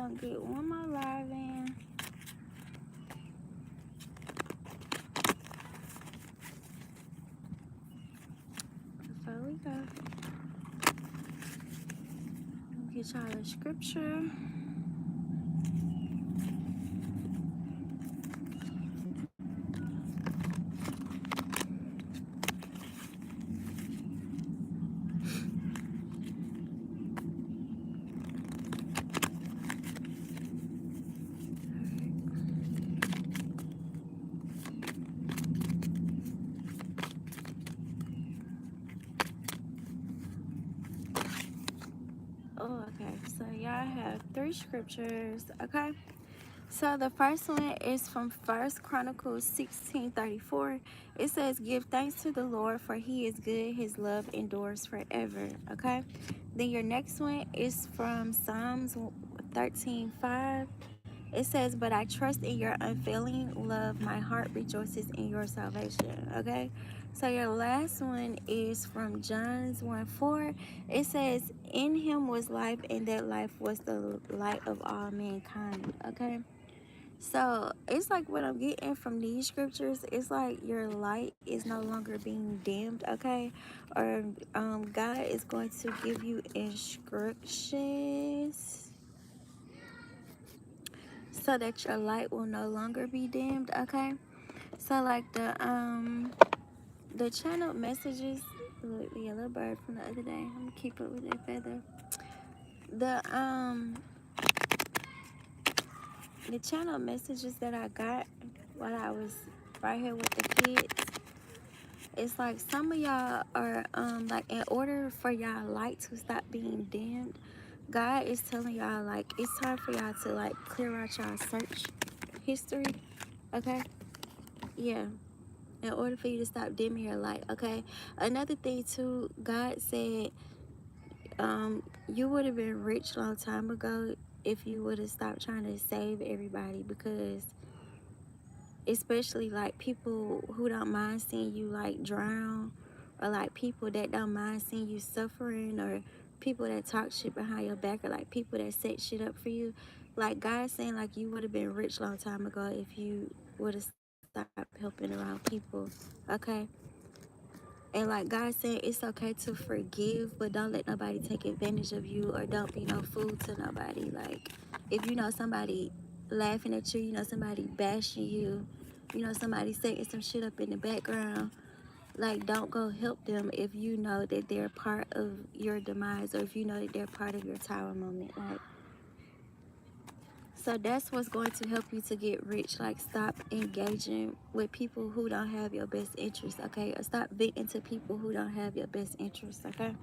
gonna get one more live in. Before we go, get y'all a scripture. Oh, okay. So y'all have 3 scriptures. Okay. So the first one is from First Chronicles 16:34. It says, "Give thanks to the Lord, for He is good; His love endures forever." Okay. Then your next one is from Psalms 13:5. It says, "But I trust in your unfailing love; my heart rejoices in your salvation." Okay. So your last one is from John 1:4. It says, "In Him was life, and that life was the light of all mankind." Okay. So it's like what I'm getting from these scriptures, it's like your light is no longer being dimmed, okay? Or God is going to give you instructions so that your light will no longer be dimmed, okay? So like the channel messages, look, the yellow bird from the other day. I'm gonna keep up with that feather. The channel messages that I got while I was right here with the kids, it's like some of y'all are like, in order for y'all light to stop being dimmed, God is telling y'all like it's time for y'all to like clear out y'all search history. Okay. Yeah. In order for you to stop dimming your light. Okay. Another thing too, God said you would have been rich a long time ago if you would have stopped trying to save everybody, because especially like people who don't mind seeing you like drown, or like people that don't mind seeing you suffering, or people that talk shit behind your back, or like people that set shit up for you. Like God saying like you would have been rich a long time ago if you would have stopped helping around people. Okay. And like God said, it's okay to forgive, but don't let nobody take advantage of you, or don't be no fool to nobody. Like if you know somebody laughing at you, you know somebody bashing you, you know somebody setting some shit up in the background, like don't go help them if you know that they're part of your demise, or if you know that they're part of your tower moment. Like, so that's what's going to help you to get rich. Like stop engaging with people who don't have your best interest, okay? Or stop venting to people who don't have your best interest, okay?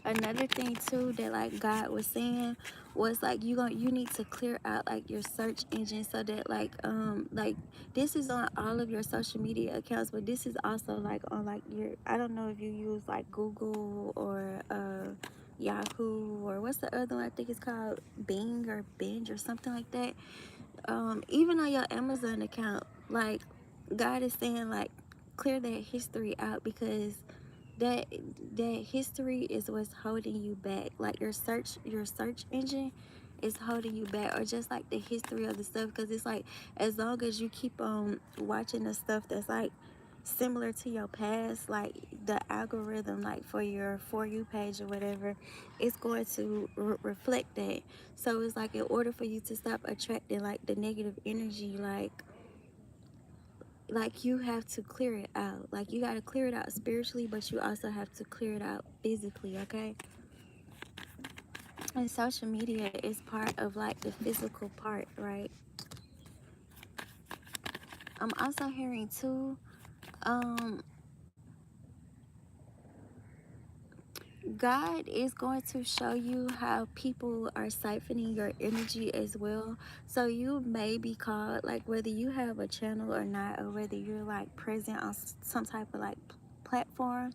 Another thing too that like God was saying was like you need to clear out like your search engine, so that like this is on all of your social media accounts, but this is also like on like your, I don't know if you use like Google or Yahoo, or what's the other one, I think it's called Bing or Binge or something like that. Even on your Amazon account, like God is saying like clear that history out, because that that history is what's holding you back. Like your search engine is holding you back, or just like the history of the stuff, because it's like as long as you keep on watching the stuff that's like similar to your past, like the algorithm like for your For You page or whatever, it's going to reflect that. So it's like in order for you to stop attracting like the negative energy, like you have to clear it out. Like you got to clear it out spiritually, but you also have to clear it out physically, okay? And social media is part of like the physical part, right? I'm also hearing too, um God is going to show you how people are siphoning your energy as well. So you may be called, like whether you have a channel or not, or whether you're like present on some type of like platform,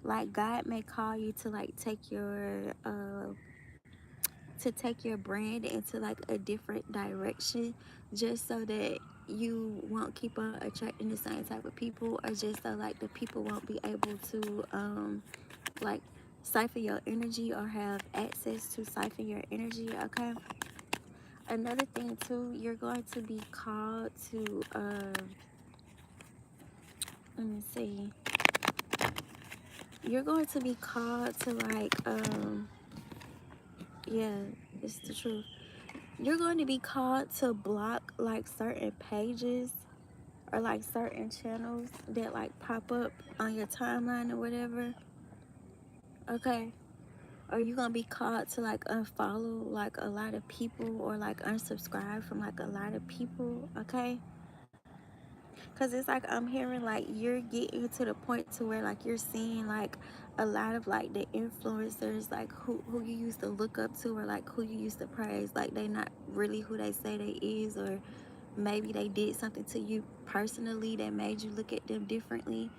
like God may call you to like take your brand into like a different direction, just so that you won't keep on attracting the same type of people, or just so like the people won't be able to like siphon your energy or have access to siphon your energy, okay? Another thing too, you're going to be called to let me see, you're going to be called to like yeah, it's the truth. You're going to be called to block like certain pages or like certain channels that like pop up on your timeline or whatever, okay? Or you're gonna be called to like unfollow like a lot of people or like unsubscribe from like a lot of people, okay? Because it's like I'm hearing like you're getting to the point to where like you're seeing like a lot of like the influencers like who you used to look up to or like who you used to praise, like they not really who they say they is, or maybe they did something to you personally that made you look at them differently,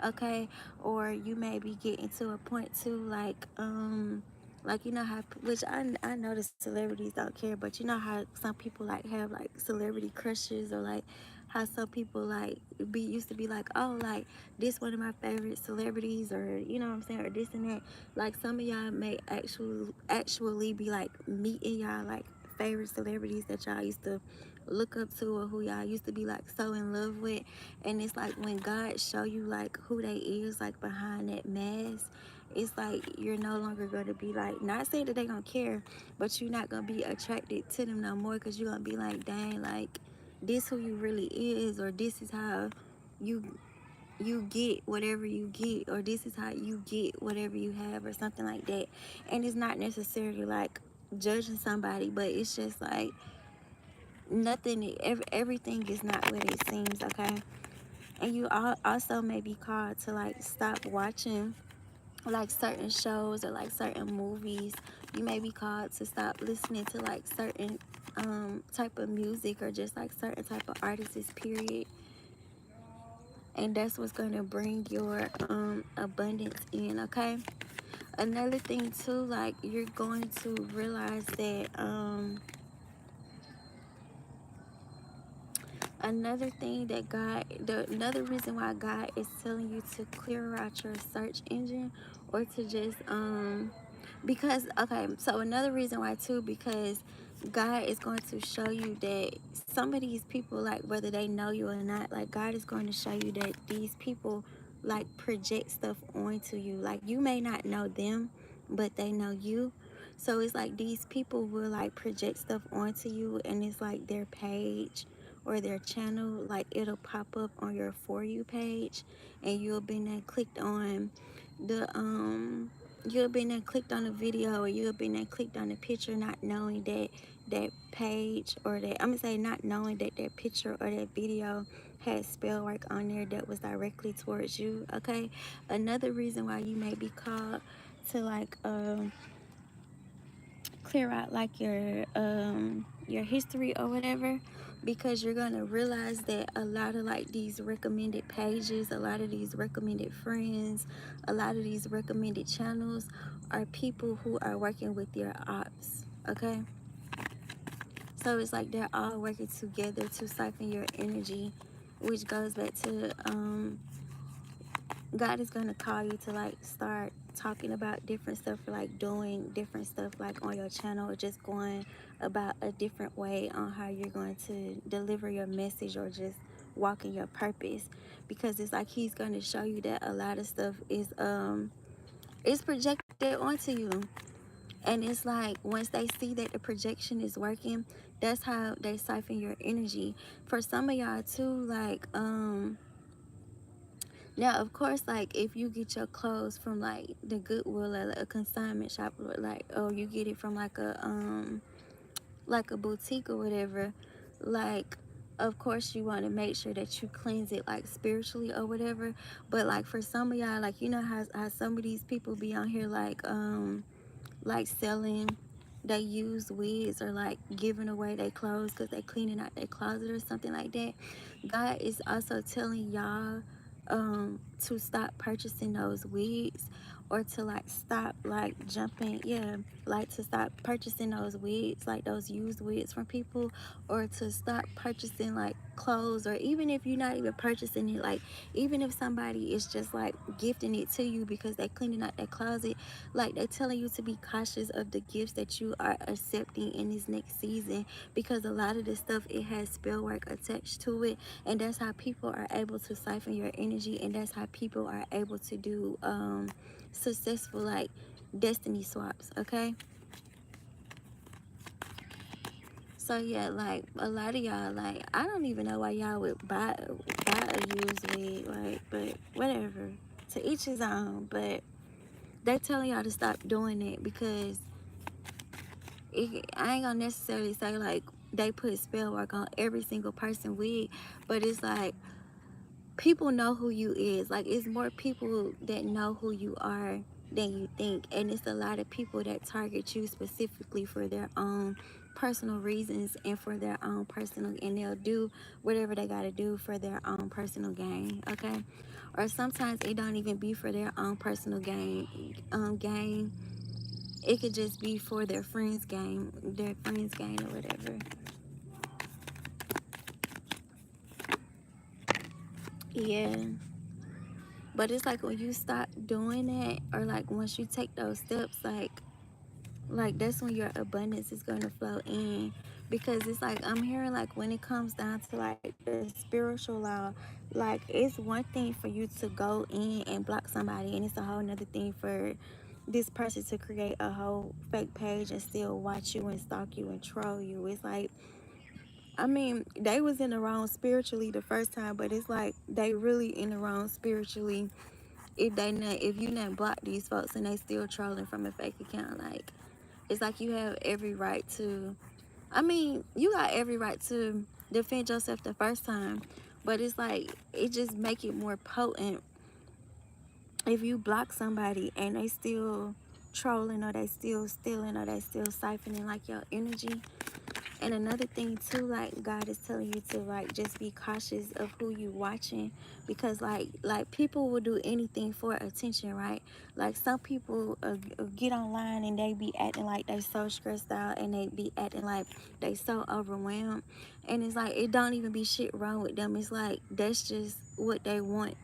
okay? Or you may be getting to a point too like you know how, which I know the celebrities don't care, but you know how some people like have like celebrity crushes, or like how some people like used to be like, oh, like this one of my favorite celebrities, or you know what I'm saying, or this and that. Like some of y'all may actually be like meeting y'all like favorite celebrities that y'all used to look up to, or who y'all used to be like so in love with. And it's like when God show you like who they is like behind that mask, it's like you're no longer going to be like, not saying that they gonna care, but you're not gonna be attracted to them no more, because you're gonna be like, dang, like this who you really is, or this is how you get whatever you get, or this is how you get whatever you have, or something like that. And it's not necessarily like judging somebody, but it's just like everything is not what it seems, okay? And you also may be called to like stop watching like certain shows or like certain movies. You may be called to stop listening to like certain type of music, or just like certain type of artists, period. And that's what's going to bring your abundance in, okay? Another thing too, like you're going to realize that another thing that another reason why God is telling you to clear out your search engine, or to just because, okay, so another reason why too, because God is going to show you that some of these people, like whether they know you or not, like God is going to show you that these people like project stuff onto you. Like you may not know them, but they know you. So it's like these people will like project stuff onto you, and it's like their page or their channel, like it'll pop up on your For You page, and you'll be then clicked on the you'll be then clicked on the video, or you'll be then clicked on the picture, not knowing that that page, or that, I'm gonna say, not knowing that that picture or that video had spell work on there that was directly towards you, okay? Another reason why you may be called to like clear out like your history or whatever, because you're gonna realize that a lot of like these recommended pages, a lot of these recommended friends, a lot of these recommended channels are people who are working with your ops, okay? So it's like they're all working together to siphon your energy, which goes back to God is gonna call you to like start talking about different stuff, like doing different stuff like on your channel, or just going about a different way on how you're going to deliver your message, or just walk in your purpose. Because it's like he's gonna show you that a lot of stuff is projected onto you. And it's like once they see that the projection is working, that's how they siphon your energy. For some of y'all too, like now, of course, like if you get your clothes from like the Goodwill or like a consignment shop, or like, or you get it from like a boutique or whatever, like of course you want to make sure that you cleanse it like spiritually or whatever. But like for some of y'all, like you know how some of these people be on here like selling they use wigs, or like giving away their clothes because they cleaning out their closet or something like that. God is also telling y'all to stop purchasing those wigs, or to like stop like jumping, yeah, like to stop purchasing those wigs, like those used wigs from people, or to stop purchasing like clothes, or even if you're not even purchasing it, like even if somebody is just like gifting it to you because they're cleaning out their closet, like they're telling you to be cautious of the gifts that you are accepting in this next season, because a lot of this stuff, it has spell work attached to it, and that's how people are able to siphon your energy, and that's how people are able to do successful like destiny swaps. Okay, so yeah, like a lot of y'all, like I don't even know why y'all would buy a used wig, like, but whatever, to each his own. But they telling y'all to stop doing it because I ain't gonna necessarily say like they put spell work on every single person wig, but it's like people know who you is. Like it's more people that know who you are than you think, and it's a lot of people that target you specifically for their own personal reasons and for their own personal, and they'll do whatever they got to do for their own personal gain. Okay, or sometimes it don't even be for their own personal gain. It could just be for their friends gain or whatever. Yeah. But it's like when you stop doing that, or like once you take those steps, like that's when your abundance is gonna flow in. Because it's like I'm hearing, like when it comes down to like the spiritual law, like it's one thing for you to go in and block somebody, and it's a whole nother thing for this person to create a whole fake page and still watch you and stalk you and troll you. It's like, I mean, they was in the wrong spiritually the first time, but it's like they really in the wrong spiritually if you not block these folks and they still trolling from a fake account. Like it's like you have every right to, I mean, you got every right to defend yourself the first time, but it's like it just make it more potent if you block somebody and they still trolling, or they still stealing, or they still siphoning like your energy. And another thing too, like God is telling you to like just be cautious of who you watching, because like people will do anything for attention, right? Like some people get online and they be acting like they so stressed out, and they be acting like they so overwhelmed, and it's like it don't even be shit wrong with them. It's like that's just what they want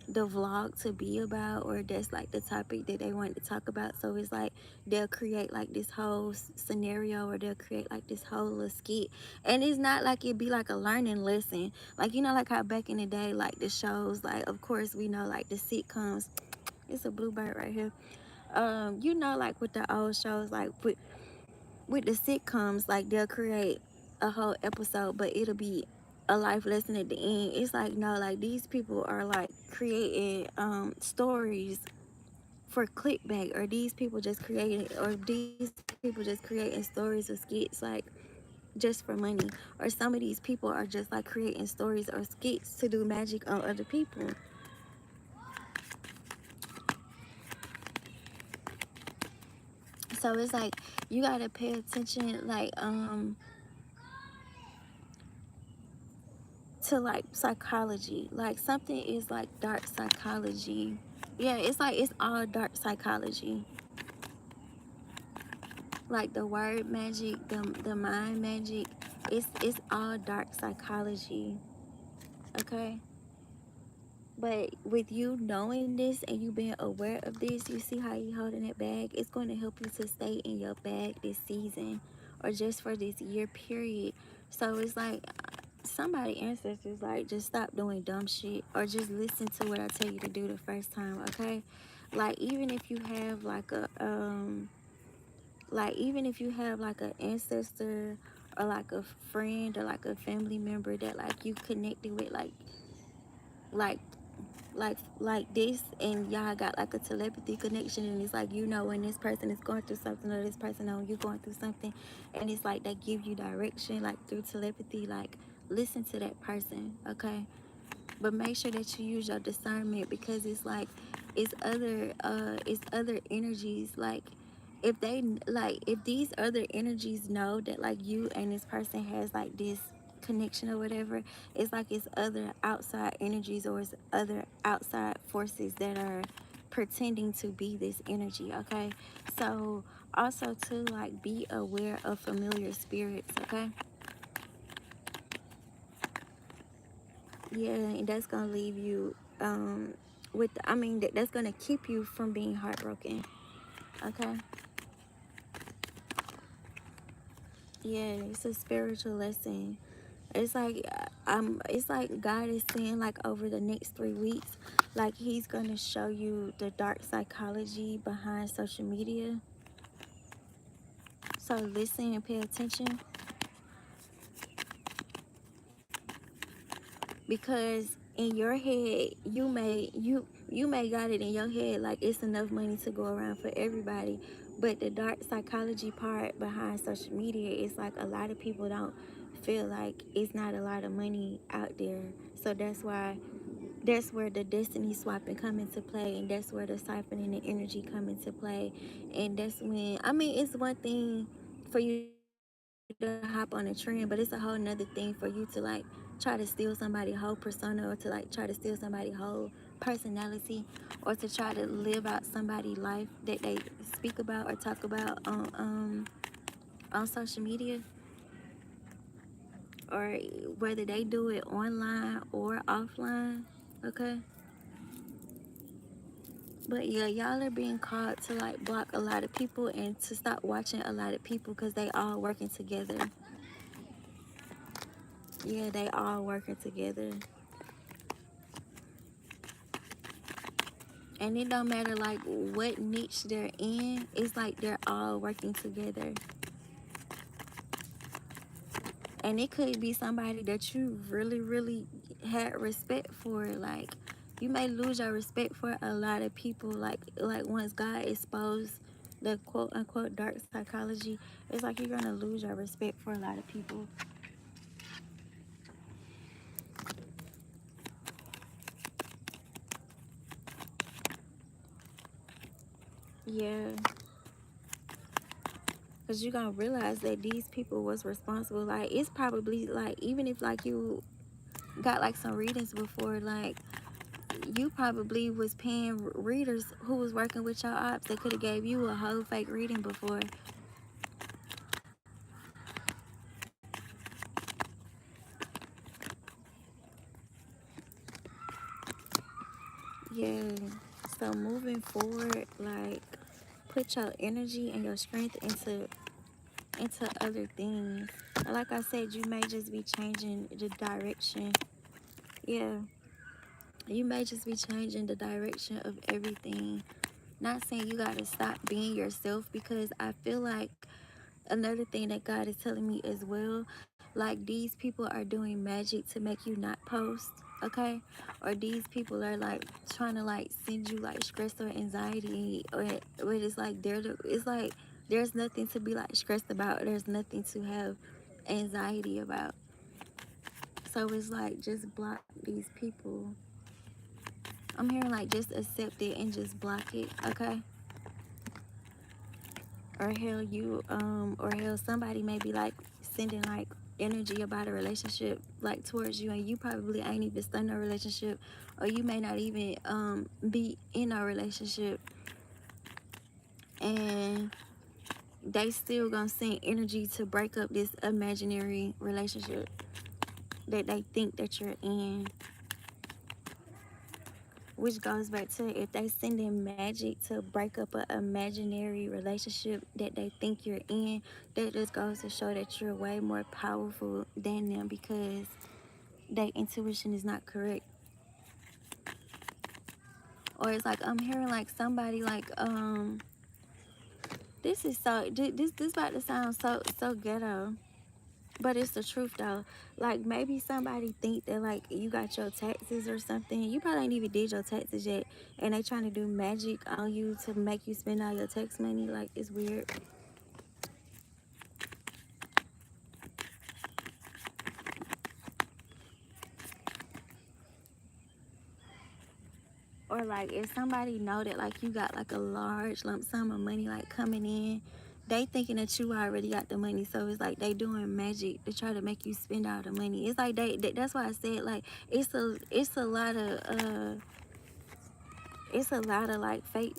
the vlog to be about, or that's like the topic that they want to talk about. So it's like they'll create like this whole scenario, or they'll create like this whole little skit, and it's not like it be like a learning lesson, like you know, like how back in the day, like the shows, like of course we know like the sitcoms. It's a bluebird right here. You know, like with the old shows, like with the sitcoms, like they'll create a whole episode, but it'll be a life lesson at the end. It's like no, like these people are like creating stories for clickbait, or these people just creating, or these people just creating stories or skits like just for money, or some of these people are just like creating stories or skits to do magic on other people. So it's like you gotta pay attention, like to like psychology. Like something is like dark psychology. Yeah, it's like it's all dark psychology. Like the word magic, the mind magic, it's all dark psychology. Okay? But with you knowing this and you being aware of this, you see how you holding it back? It's going to help you to stay in your bag this season, or just for this year period. So it's like somebody ancestors, like just stop doing dumb shit, or just listen to what I tell you to do the first time. Okay, like even if you have like an ancestor, or like a friend, or like a family member that like you connected with, like like this, and y'all got like a telepathy connection, and it's like you know when this person is going through something, or this person know you going through something, and it's like they give you direction like through telepathy. Like listen to that person. Okay, but make sure that you use your discernment, because it's like it's other energies. Like if these other energies know that like you and this person has like this connection or whatever, it's like it's other outside energies, or it's other outside forces that are pretending to be this energy, okay? So also to like be aware of familiar spirits, okay? Yeah, and that's gonna leave you with, I mean, that's gonna keep you from being heartbroken, okay? Yeah, it's a spiritual lesson. It's like it's like God is saying, like, over the next 3 weeks, like he's gonna show you the dark psychology behind social media. So listen and pay attention, because in your head you may got it in your head like it's enough money to go around for everybody, but the dark psychology part behind social media is like a lot of people don't feel like it's not a lot of money out there. So that's where the destiny swapping come into play, and that's where the siphoning the energy come into play. And that's when, I mean, it's one thing for you to hop on a trend, but it's a whole nother thing for you to like try to steal somebody's whole persona, or to like try to steal somebody's whole personality, or to try to live out somebody's life that they speak about or talk about on social media, or whether they do it online or offline, okay? But yeah, y'all are being called to like block a lot of people and to stop watching a lot of people, because they all working together. Yeah, they all working together. And it don't matter like what niche they're in, it's like they're all working together. And it could be somebody that you really, really had respect for. Like, you may lose your respect for a lot of people. Like once God exposed the quote unquote dark psychology, it's like you're gonna lose your respect for a lot of people. Yeah, because you're gonna realize that these people was responsible. Like, it's probably like, even if like you got like some readings before, like you probably was paying readers who was working with your ops that could have gave you a whole fake reading before. Yeah. So moving forward, like, put your energy and your strength into other things. And like I said, you may just be changing the direction. Yeah. You may just be changing the direction of everything. Not saying you gotta stop being yourself, because I feel like another thing that God is telling me as well, like, these people are doing magic to make you not post, okay? Or these people are like trying to like send you like stress or anxiety, or it's like it's like there's nothing to be like stressed about. There's nothing to have anxiety about. So it's like, just block these people. I'm hearing like just accept it and just block it, okay? Or hell somebody may be like sending like energy about a relationship like towards you, and you probably ain't even starting a relationship, or you may not even be in a relationship, and they still gonna send energy to break up this imaginary relationship that they think that you're in. Which goes back to, if they sending magic to break up an imaginary relationship that they think you're in, that just goes to show that you're way more powerful than them, because their intuition is not correct. Or it's like, I'm hearing like somebody like this is so this about to sound so ghetto, but it's the truth though. Like, maybe somebody think that like you got your taxes or something. You probably ain't even did your taxes yet, and they trying to do magic on you to make you spend all your tax money. Like, it's weird. Or like, if somebody know that like you got like a large lump sum of money like coming in, they thinking that you already got the money. So it's like they doing magic to try to make you spend all the money. It's like that's why I said like it's a lot of it's a lot of like fake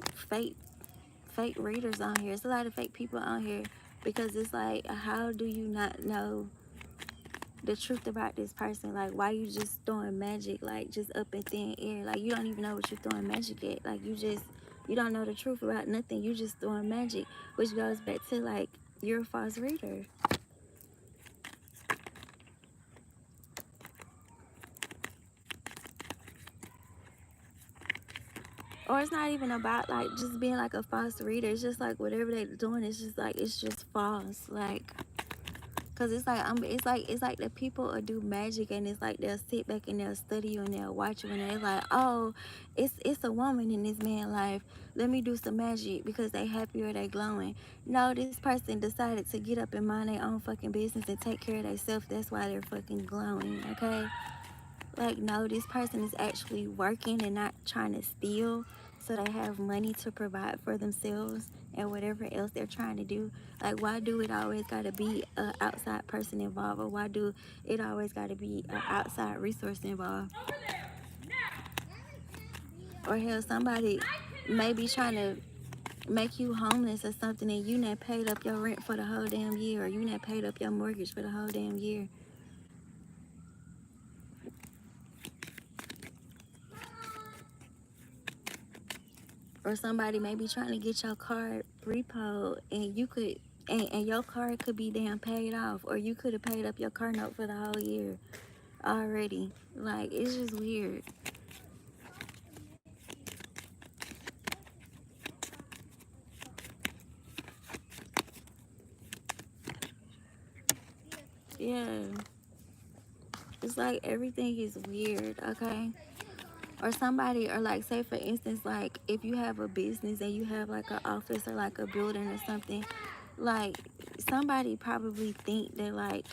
readers on here. It's a lot of fake people on here, because it's like, how do you not know the truth about this person? Like, why you just throwing magic, like just up in thin air? Like, you don't even know what you're throwing magic at. Like, you don't know the truth about nothing. You just throwing magic, which goes back to like, you're a false reader. Or it's not even about like just being like a false reader. It's just like whatever they're doing, it's just like, it's just false. Like, cause it's like, it's like the people will do magic, and it's like they'll sit back and they'll study you and they'll watch you, and they're like, oh, it's a woman in this man's life. Let me do some magic because they happy or they glowing. No, this person decided to get up and mind their own fucking business and take care of themselves. That's why they're fucking glowing. Okay. Like, no, this person is actually working and not trying to steal, so they have money to provide for themselves and whatever else they're trying to do. Like, why do it always got to be an outside person involved? Or why do it always got to be an outside resource involved? Or hell, somebody may be trying to make you homeless or something, and you not paid up your rent for the whole damn year, or you not paid up your mortgage for the whole damn year. Or somebody may be trying to get your car repoed, and you could, and your car could be damn paid off, or you could have paid up your car note for the whole year already. Like, it's just weird. Yeah, it's like everything is weird. Okay. Or somebody, or like, say for instance, like if you have a business and you have like an office or like a building or something, like somebody probably think that like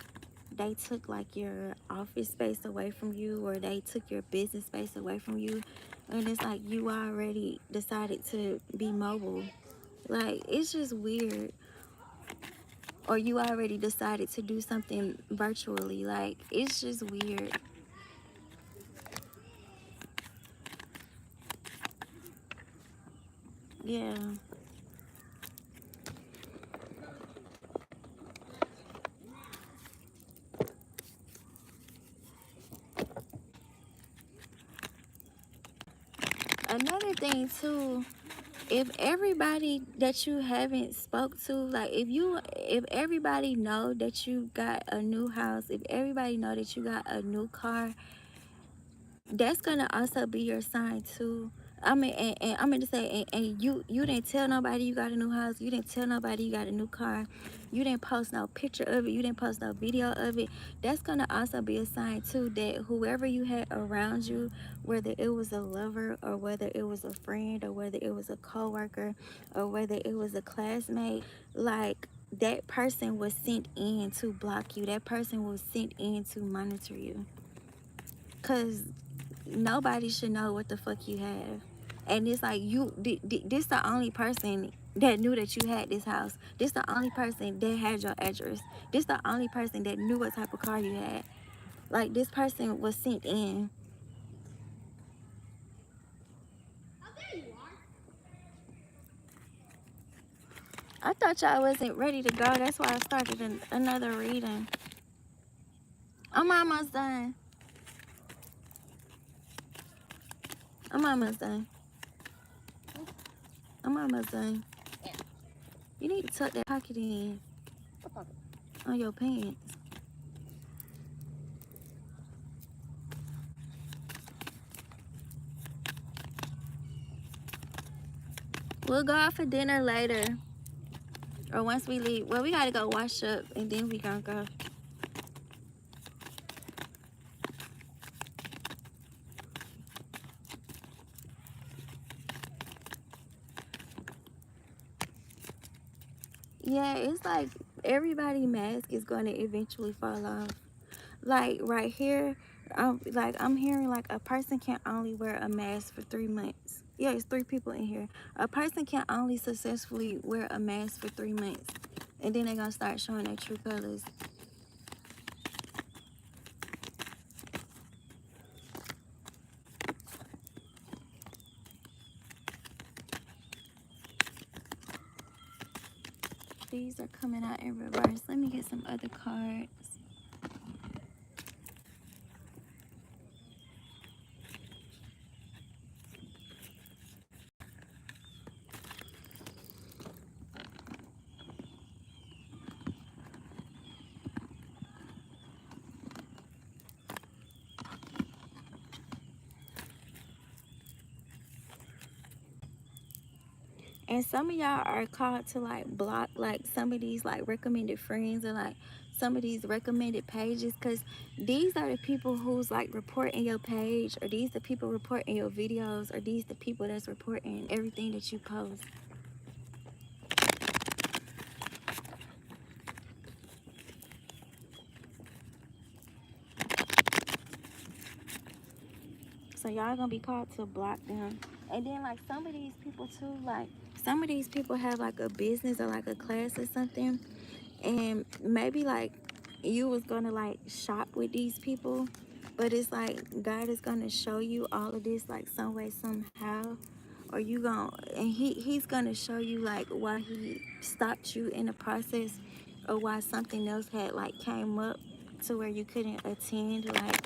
they took like your office space away from you, or they took your business space away from you, and it's like you already decided to be mobile. Like, it's just weird. Or you already decided to do something virtually. Like, it's just weird. Yeah. Another thing too, if everybody that you haven't spoke to, like if everybody know that you got a new house, if everybody know that you got a new car, that's gonna also be your sign too. I mean, and I'm gonna say, and you didn't tell nobody you got a new house. You didn't tell nobody you got a new car. You didn't post no picture of it. You didn't post no video of it. That's gonna also be a sign too, that whoever you had around you, whether it was a lover or whether it was a friend or whether it was a coworker or whether it was a classmate, like that person was sent in to block you. That person was sent in to monitor you. Cause nobody should know what the fuck you have. And it's like, this the only person that knew that you had this house. This the only person that had your address. This the only person that knew what type of car you had. Like, this person was sent in. I thought y'all wasn't ready to go. That's why I started another reading. I'm almost done. I'm almost done. I'm almost done. You need to tuck that pocket in on your pants. We'll go out for dinner later. Or once we leave. Well, we gotta go wash up and then we gonna go. Yeah, it's like everybody mask is gonna eventually fall off. Like right here, I'm hearing like a person can only wear a mask for 3 months. Yeah, it's 3 people in here. A person can only successfully wear a mask for 3 months, and then they're gonna start showing their true colors. these are coming out in reverse. Let me get some other cards. And some of y'all are called to like block like some of these like recommended friends or like some of these recommended pages, because these are the people who's like reporting your page, or these the people reporting your videos, or these the people that's reporting everything that you post. So y'all gonna be called to block them. And then like some of these people too, like some of these people have like a business or like a class or something, and maybe like you was gonna like shop with these people, but it's like God is gonna show you all of this like some way somehow, or you gonna, and he's gonna show you like why he stopped you in the process, or why something else had like came up to where you couldn't attend like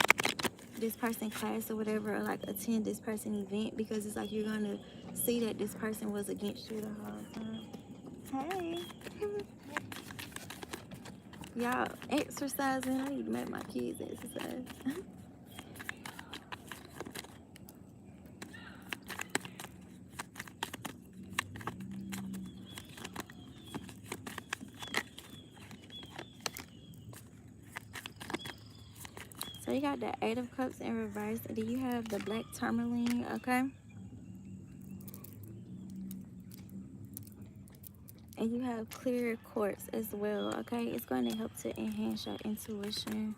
this person class or whatever, or like attend this person event, because it's like you're gonna see that this person was against you the whole time. Hey. Y'all exercising. I need to make my kids exercise. So you got the 8 of Cups in reverse. And then you have the black tourmaline, okay? And you have clear quartz as well, okay? It's going to help to enhance your intuition.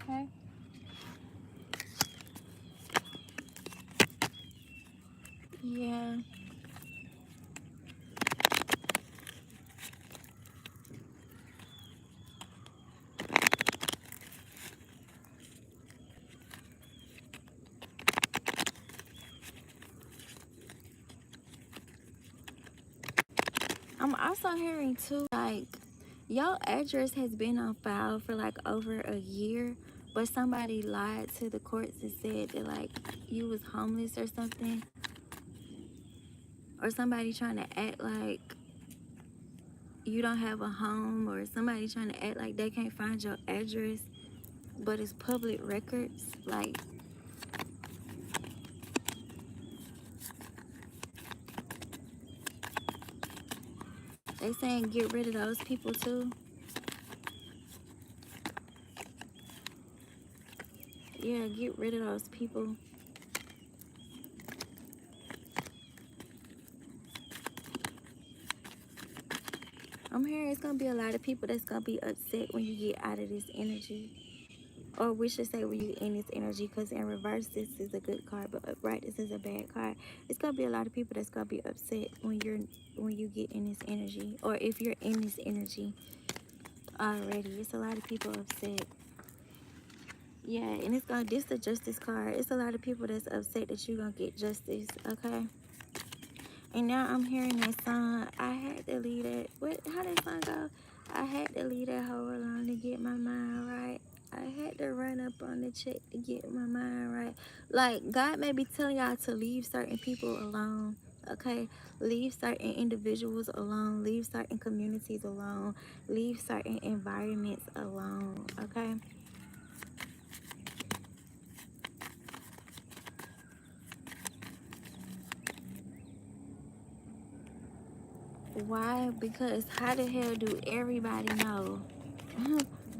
Okay? Yeah. I'm also hearing too, like, your address has been on file for like over a year, but somebody lied to the courts and said that like you was homeless or something, or somebody trying to act like you don't have a home, or somebody trying to act like they can't find your address, but it's public records. Like, they saying get rid of those people too. Yeah, get rid of those people. I'm hearing it's gonna be a lot of people that's gonna be upset when you get out of this energy, or we should say when you in this energy, because in reverse this is a good card, but upright this is a bad card. It's gonna be a lot of people that's gonna be upset when you get in this energy, or if you're in this energy already. It's a lot of people upset. Yeah, and it's gonna, this the justice card. It's a lot of people that's upset that you're gonna get justice, okay? And now I'm hearing that song, I had to leave that, what, how that song go? I had to leave that hoe alone to get my mind right. I had to run up on the check to get my mind right. Like, God may be telling y'all to leave certain people alone, okay? Leave certain individuals alone. Leave certain communities alone. Leave certain environments alone, okay? Why? Because how the hell do everybody know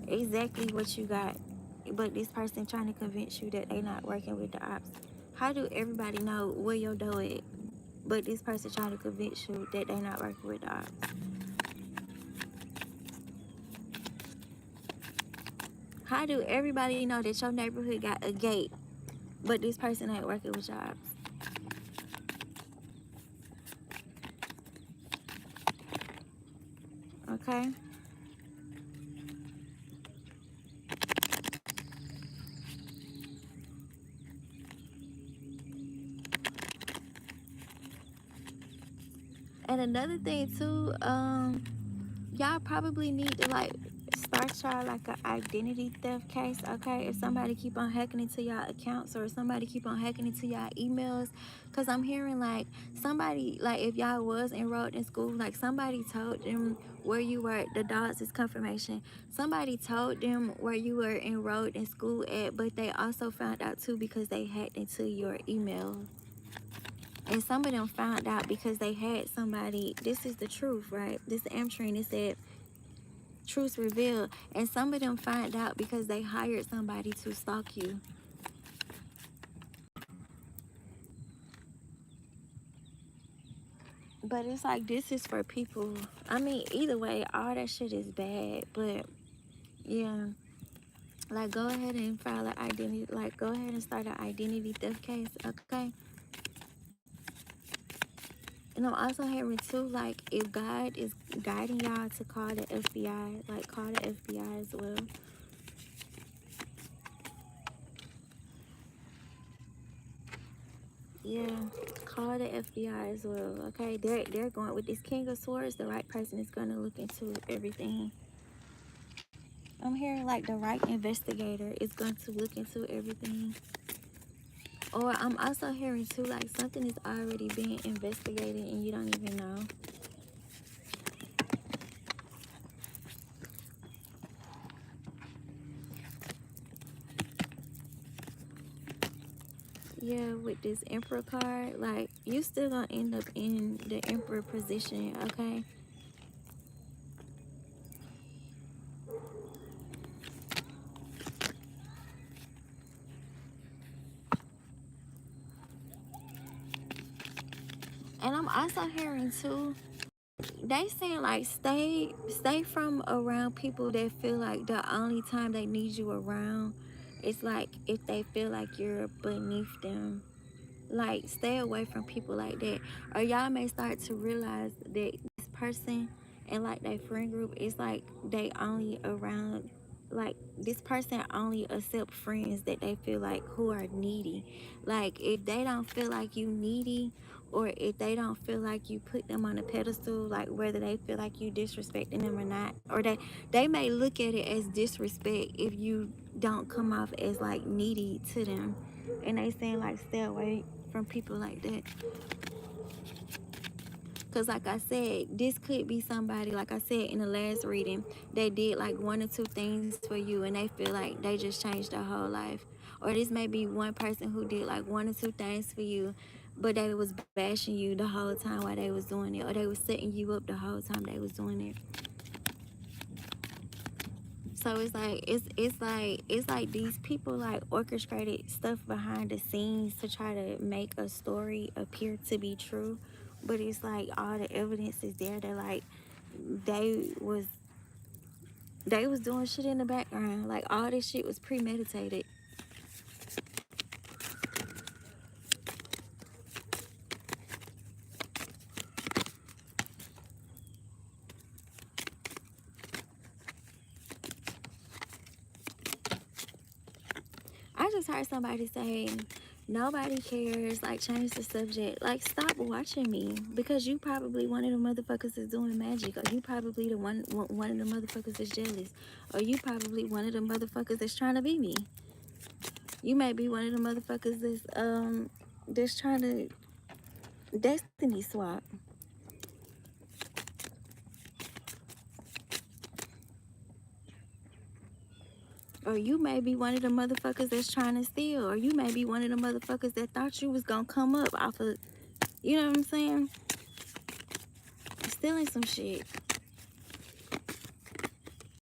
exactly what you got, but this person trying to convince you that they not working with the ops? How do everybody know where your dough at, but this person trying to convince you that they not working with the ops? How do everybody know that your neighborhood got a gate, but this person ain't working with your ops? Okay? And another thing too, y'all probably need to like start y'all like an identity theft case. Okay, if somebody keep on hacking into y'all accounts, or somebody keep on hacking into y'all emails, because I'm hearing like somebody, like if y'all was enrolled in school, like somebody told them where you were. The dogs is confirmation. Somebody told them where you were enrolled in school at, but they also found out too because they hacked into your email. And some of them found out because they had somebody. This is the truth, right? This is Amtrin. It said truths revealed. And some of them find out because they hired somebody to stalk you. But it's like, this is for people. I mean, either way, all that shit is bad. But yeah, like go ahead and file an identity. Like go ahead and start an identity theft case. Okay. And I'm also hearing too, like if God is guiding y'all to call the FBI, like call the FBI as well. Yeah, call the FBI as well. Okay, they're going with this King of Swords. The right person is gonna look into everything. I'm hearing like the right investigator is going to look into everything. Or I'm also hearing too, like something is already being investigated and you don't even know. Yeah, with this Emperor card, like you still gonna end up in the Emperor position, okay? And I'm also hearing too, they saying like stay from around people that feel like the only time they need you around is like if they feel like you're beneath them. Like stay away from people like that, or y'all may start to realize that this person and like their friend group is like they only around, like this person only accept friends that they feel like who are needy. Like if they don't feel like you needy, or if they don't feel like you put them on a pedestal, like whether they feel like you disrespecting them or not, or they may look at it as disrespect if you don't come off as like needy to them. And they saying like stay away from people like that. Because like I said, this could be somebody, like I said in the last reading, they did like one or two things for you and they feel like they just changed their whole life. Or this may be one person who did like one or two things for you, but they was bashing you the whole time while they was doing it, or they was setting you up the whole time they was doing it. So it's like these people like orchestrated stuff behind the scenes to try to make a story appear to be true, but it's like all the evidence is there that like they was they was doing shit in the background. Like all this shit was premeditated. I just heard somebody say nobody cares, like change the subject. Like stop watching me, because you probably one of the motherfuckers is doing magic, or you probably the one of the motherfuckers is jealous, or you probably one of the motherfuckers that's trying to be me. You may be one of the motherfuckers that's trying to destiny swap. Or you may be one of the motherfuckers that's trying to steal. Or you may be one of the motherfuckers that thought you was gonna come up off of, you know what I'm saying? Stealing some shit.